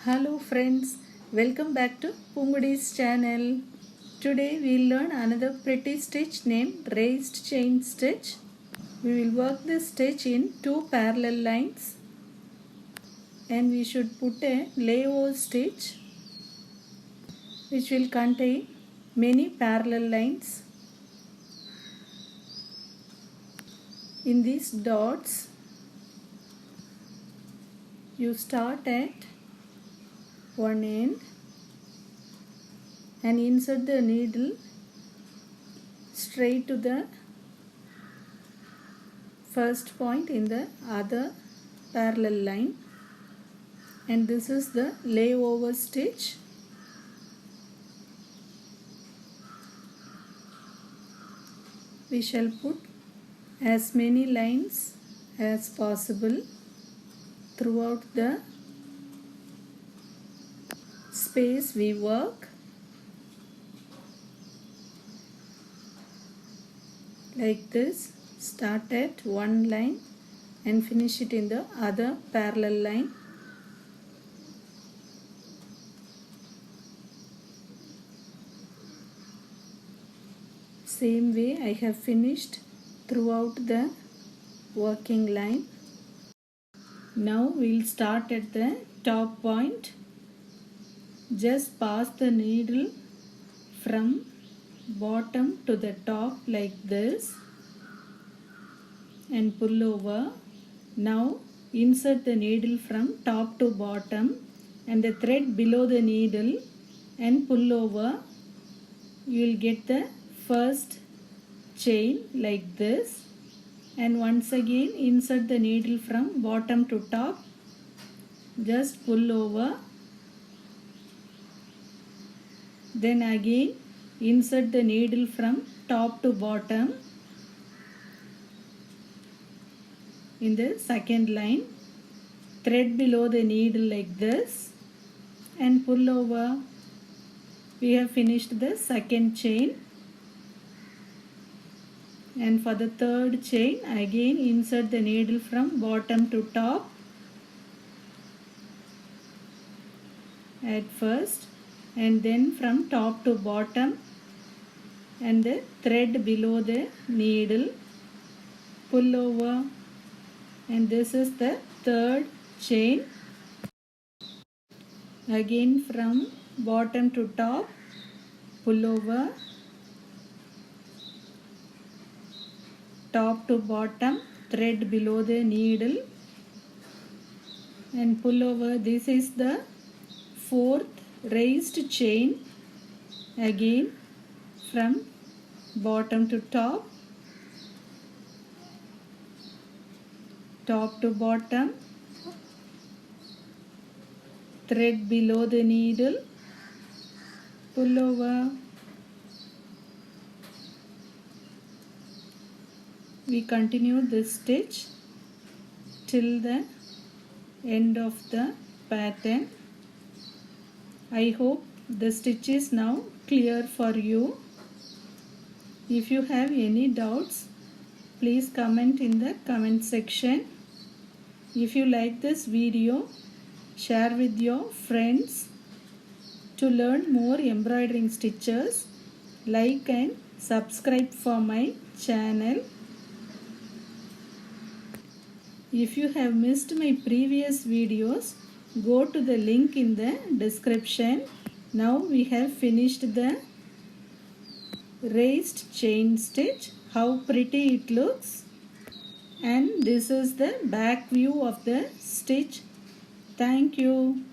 Hello friends, welcome back to Poongodi's channel. Today we'll learn another pretty stitch named raised chain stitch. We will work this stitch in two parallel lines and we should put a layover stitch which will contain many parallel lines. In these dots you start at one end and insert the needle straight to the first point in the other parallel line, and this is the layover stitch. We shall put as many lines as possible throughout the space we work, like this. Start at one line and finish it in the other parallel line. Same way I have finished throughout the working line. Now we'll start at the top point. Just pass the needle from bottom to the top like this and pull over. Now insert the needle from top to bottom and the thread below the needle and pull over. You will get the first chain like this, and once again insert the needle from bottom to top. Just pull over. Then again insert the needle from top to bottom in the second line, thread below the needle like this and pull over. We have finished the second chain, and for the third chain again insert the needle from bottom to top at first, and then from top to bottom and the thread below the needle, pull over, and this is the third chain. Again from bottom to top, pull over, top to bottom, thread below the needle and pull over. This is the fourth raised chain. Again from bottom to top, top to bottom, thread below the needle, pull over. We continue this stitch till the end of the pattern. I hope the stitch is now clear for you. If you have any doubts, please comment in the comment section. If you like this video, share with your friends. To learn more embroidering stitches, like and subscribe for my channel. If you have missed my previous videos, go to the link in the description. Now we have finished the raised chain stitch. How pretty it looks. And this is the back view of the stitch. Thank you.